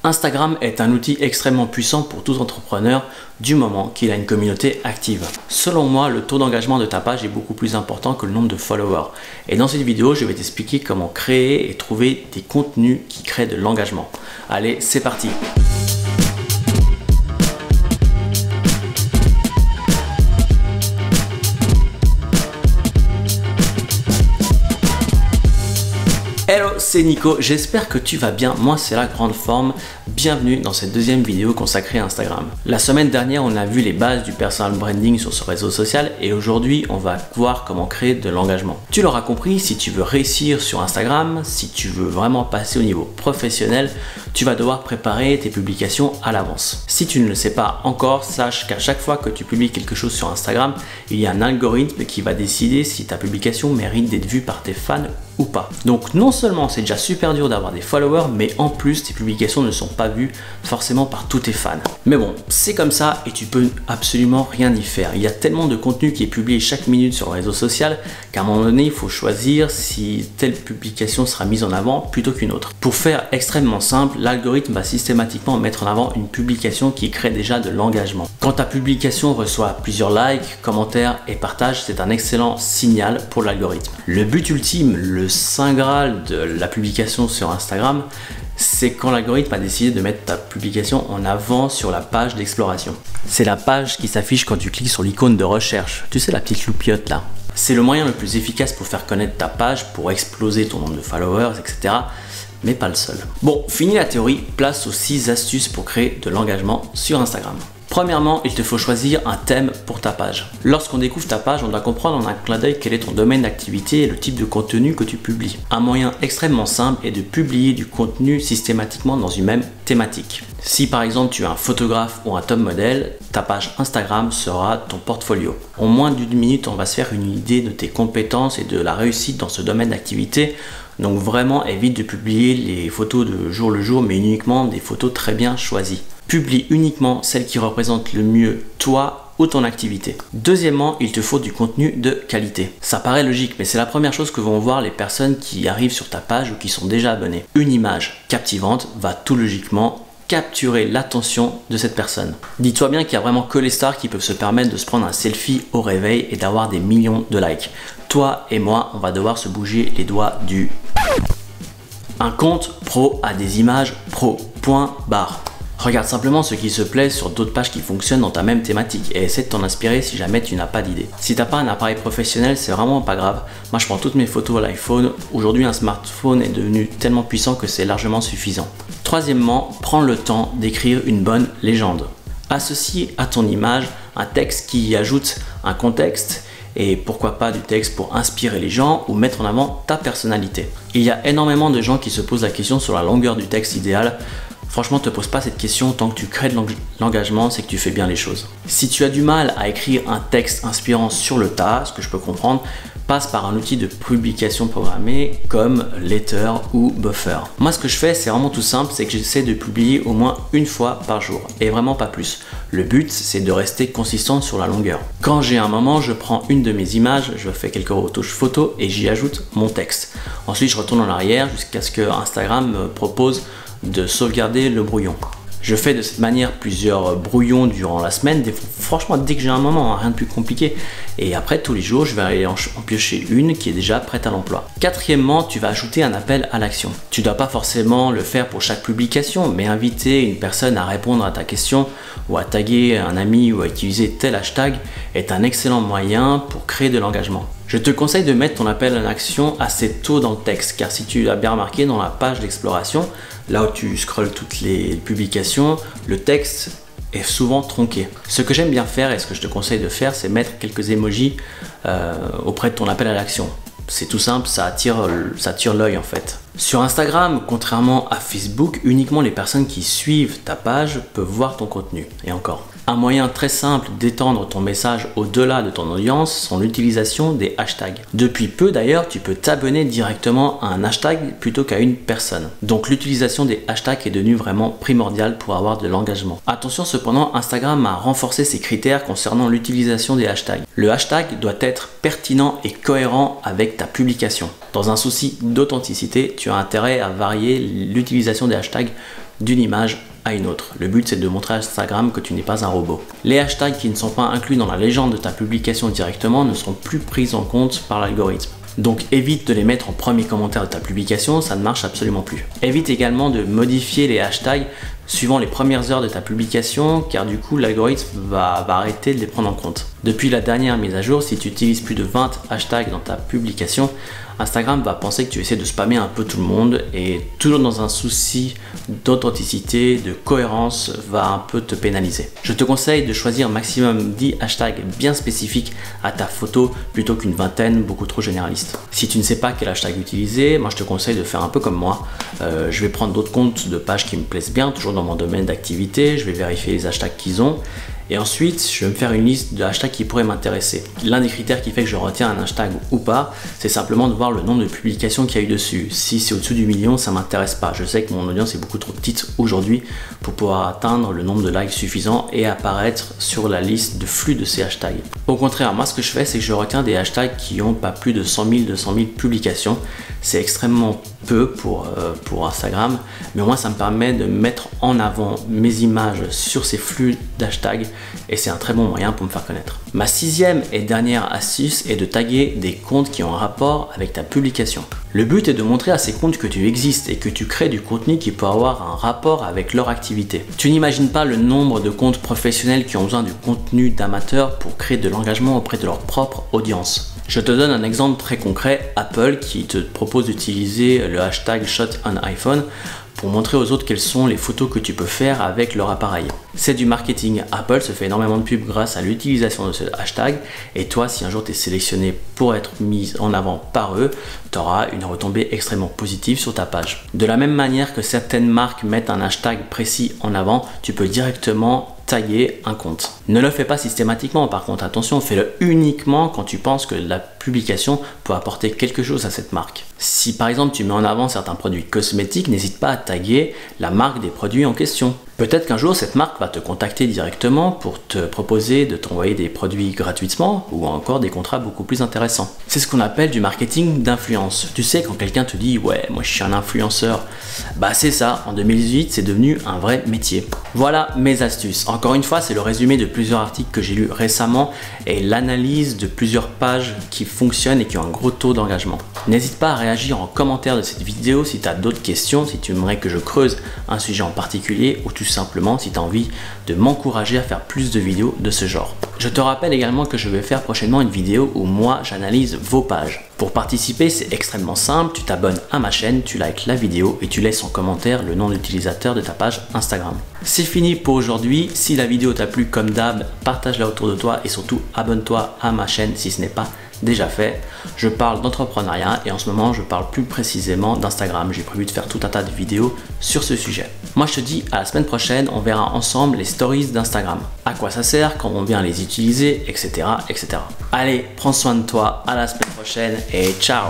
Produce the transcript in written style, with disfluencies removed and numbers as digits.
Instagram est un outil extrêmement puissant pour tout entrepreneur du moment qu'il a une communauté active. Selon moi, le taux d'engagement de ta page est beaucoup plus important que le nombre de followers. Et dans cette vidéo, je vais t'expliquer comment créer et trouver des contenus qui créent de l'engagement. Allez, c'est parti! Hello, c'est Nico, j'espère que tu vas bien, moi c'est la grande forme. Bienvenue dans cette deuxième vidéo consacrée à Instagram. La semaine dernière, on a vu les bases du personal branding sur ce réseau social et aujourd'hui, on va voir comment créer de l'engagement. Tu l'auras compris, si tu veux réussir sur Instagram, si tu veux vraiment passer au niveau professionnel, tu vas devoir préparer tes publications à l'avance. Si tu ne le sais pas encore, sache qu'à chaque fois que tu publies quelque chose sur Instagram, il y a un algorithme qui va décider si ta publication mérite d'être vue par tes fans ou pas. Donc non seulement c'est déjà super dur d'avoir des followers, mais en plus tes publications ne sont pas vues forcément par tous tes fans. Mais bon, c'est comme ça et tu peux absolument rien y faire. Il y a tellement de contenu qui est publié chaque minute sur le réseau social qu'à un moment donné, il faut choisir si telle publication sera mise en avant plutôt qu'une autre. Pour faire extrêmement simple, l'algorithme va systématiquement mettre en avant une publication qui crée déjà de l'engagement. Quand ta publication reçoit plusieurs likes, commentaires et partages, c'est un excellent signal pour l'algorithme. Le but ultime, le saint graal de la publication sur Instagram, c'est quand l'algorithme a décidé de mettre ta publication en avant sur la page d'exploration. C'est la page qui s'affiche quand tu cliques sur l'icône de recherche. Tu sais, la petite loupiote là. C'est le moyen le plus efficace pour faire connaître ta page, pour exploser ton nombre de followers, etc. Mais pas le seul. Bon, fini la théorie, place aux 6 astuces pour créer de l'engagement sur Instagram. Premièrement, il te faut choisir un thème pour ta page. Lorsqu'on découvre ta page, on doit comprendre en un clin d'œil quel est ton domaine d'activité et le type de contenu que tu publies. Un moyen extrêmement simple est de publier du contenu systématiquement dans une même thématique. Si par exemple tu es un photographe ou un top modèle, ta page Instagram sera ton portfolio. En moins d'une minute, on va se faire une idée de tes compétences et de la réussite dans ce domaine d'activité. Donc vraiment, évite de publier les photos de jour le jour, mais uniquement des photos très bien choisies. Publie uniquement celles qui représentent le mieux toi ou ton activité. Deuxièmement, il te faut du contenu de qualité. Ça paraît logique, mais c'est la première chose que vont voir les personnes qui arrivent sur ta page ou qui sont déjà abonnées. Une image captivante va tout logiquement capturer l'attention de cette personne. Dis-toi bien qu'il n'y a vraiment que les stars qui peuvent se permettre de se prendre un selfie au réveil et d'avoir des millions de likes. Toi et moi, on va devoir se bouger les doigts du... Un compte pro a des images pro. Point barre. Regarde simplement ce qui se plaît sur d'autres pages qui fonctionnent dans ta même thématique et essaie de t'en inspirer si jamais tu n'as pas d'idée. Si tu n'as pas un appareil professionnel, c'est vraiment pas grave. Moi, je prends toutes mes photos à l'iPhone. Aujourd'hui, un smartphone est devenu tellement puissant que c'est largement suffisant. Troisièmement, prends le temps d'écrire une bonne légende. Associe à ton image un texte qui y ajoute un contexte et pourquoi pas du texte pour inspirer les gens ou mettre en avant ta personnalité. Il y a énormément de gens qui se posent la question sur la longueur du texte idéal. Franchement, ne te pose pas cette question, tant que tu crées de l'engagement, c'est que tu fais bien les choses. Si tu as du mal à écrire un texte inspirant sur le tas, ce que je peux comprendre, passe par un outil de publication programmé comme Letter ou Buffer. Moi, ce que je fais, c'est vraiment tout simple, c'est que j'essaie de publier au moins une fois par jour et vraiment pas plus. Le but, c'est de rester consistant sur la longueur. Quand j'ai un moment, je prends une de mes images, je fais quelques retouches photos et j'y ajoute mon texte. Ensuite, je retourne en arrière jusqu'à ce que Instagram me propose de sauvegarder le brouillon. Je fais de cette manière plusieurs brouillons durant la semaine, franchement dès que j'ai un moment, rien de plus compliqué. Et après tous les jours, je vais aller en piocher une qui est déjà prête à l'emploi. Quatrièmement, tu vas ajouter un appel à l'action. Tu ne dois pas forcément le faire pour chaque publication, mais inviter une personne à répondre à ta question ou à taguer un ami ou à utiliser tel hashtag est un excellent moyen pour créer de l'engagement. Je te conseille de mettre ton appel à l'action assez tôt dans le texte, car si tu l'as bien remarqué dans la page d'exploration, là où tu scrolles toutes les publications, le texte est souvent tronqué. Ce que j'aime bien faire et ce que je te conseille de faire, c'est mettre quelques emojis auprès de ton appel à l'action. C'est tout simple, ça attire l'œil en fait. Sur Instagram, contrairement à Facebook, uniquement les personnes qui suivent ta page peuvent voir ton contenu. Et encore. Un moyen très simple d'étendre ton message au-delà de ton audience sont l'utilisation des hashtags. Depuis peu d'ailleurs, tu peux t'abonner directement à un hashtag plutôt qu'à une personne. Donc l'utilisation des hashtags est devenue vraiment primordiale pour avoir de l'engagement. Attention cependant, Instagram a renforcé ses critères concernant l'utilisation des hashtags. Le hashtag doit être pertinent et cohérent avec ta publication. Dans un souci d'authenticité, tu as intérêt à varier l'utilisation des hashtags d'une image à une autre. Le but, c'est de montrer à Instagram que tu n'es pas un robot. Les hashtags qui ne sont pas inclus dans la légende de ta publication directement ne seront plus pris en compte par l'algorithme. Donc évite de les mettre en premier commentaire de ta publication, ça ne marche absolument plus. Évite également de modifier les hashtags suivant les premières heures de ta publication, car du coup l'algorithme va arrêter de les prendre en compte. Depuis la dernière mise à jour, si tu utilises plus de 20 hashtags dans ta publication, Instagram va penser que tu essaies de spammer un peu tout le monde et toujours dans un souci d'authenticité, de cohérence, va un peu te pénaliser. Je te conseille de choisir maximum 10 hashtags bien spécifiques à ta photo plutôt qu'une vingtaine beaucoup trop généraliste. Si tu ne sais pas quel hashtag utiliser, moi je te conseille de faire un peu comme moi. Je vais prendre d'autres comptes de pages qui me plaisent bien, toujours dans mon domaine d'activité, je vais vérifier les hashtags qu'ils ont. Et ensuite, je vais me faire une liste de hashtags qui pourraient m'intéresser. L'un des critères qui fait que je retiens un hashtag ou pas, c'est simplement de voir le nombre de publications qu'il y a eu dessus. Si c'est au-dessous du million, ça ne m'intéresse pas. Je sais que mon audience est beaucoup trop petite aujourd'hui pour pouvoir atteindre le nombre de likes suffisant et apparaître sur la liste de flux de ces hashtags. Au contraire, moi ce que je fais, c'est que je retiens des hashtags qui n'ont pas plus de 100 000, 200 000 publications. C'est extrêmement peu pour Instagram, mais au moins ça me permet de mettre en avant mes images sur ces flux d'hashtags et c'est un très bon moyen pour me faire connaître. Ma 6e et dernière astuce est de taguer des comptes qui ont un rapport avec ta publication. Le but est de montrer à ces comptes que tu existes et que tu crées du contenu qui peut avoir un rapport avec leur activité. Tu n'imagines pas le nombre de comptes professionnels qui ont besoin du contenu d'amateurs pour créer de l'engagement auprès de leur propre audience. Je te donne un exemple très concret, Apple qui te propose d'utiliser le hashtag Shot on iPhone pour montrer aux autres quelles sont les photos que tu peux faire avec leur appareil. C'est du marketing. Apple se fait énormément de pubs grâce à l'utilisation de ce hashtag et toi, si un jour tu es sélectionné pour être mis en avant par eux, tu auras une retombée extrêmement positive sur ta page. De la même manière que certaines marques mettent un hashtag précis en avant, tu peux directement taguer un compte. Ne le fais pas systématiquement par contre, attention, fais-le uniquement quand tu penses que la publication peut apporter quelque chose à cette marque. Si par exemple tu mets en avant certains produits cosmétiques, n'hésite pas à taguer la marque des produits en question. Peut-être qu'un jour cette marque va te contacter directement pour te proposer de t'envoyer des produits gratuitement ou encore des contrats beaucoup plus intéressants. C'est ce qu'on appelle du marketing d'influence. Tu sais, quand quelqu'un te dit ouais, moi je suis un influenceur, bah c'est ça, en 2018 c'est devenu un vrai métier. Voilà mes astuces. Encore une fois, c'est le résumé de plusieurs articles que j'ai lus récemment et l'analyse de plusieurs pages qui fonctionnent et qui ont un gros taux d'engagement. N'hésite pas à réagir en commentaire de cette vidéo si tu as d'autres questions, si tu aimerais que je creuse un sujet en particulier ou tout simplement si tu as envie de m'encourager à faire plus de vidéos de ce genre. Je te rappelle également que je vais faire prochainement une vidéo où moi j'analyse vos pages. Pour participer, c'est extrêmement simple, tu t'abonnes à ma chaîne, tu likes la vidéo et tu laisses en commentaire le nom d'utilisateur de ta page Instagram. C'est fini pour aujourd'hui. Si la vidéo t'a plu, comme d'hab, partage-la autour de toi et surtout abonne-toi à ma chaîne si ce n'est pas déjà fait. Je parle d'entrepreneuriat et en ce moment je parle plus précisément d'Instagram. J'ai prévu de faire tout un tas de vidéos sur ce sujet. Moi je te dis à la semaine prochaine, on verra ensemble les stories d'Instagram. À quoi ça sert, comment bien les utiliser, etc., etc. Allez, prends soin de toi, à la semaine prochaine et ciao!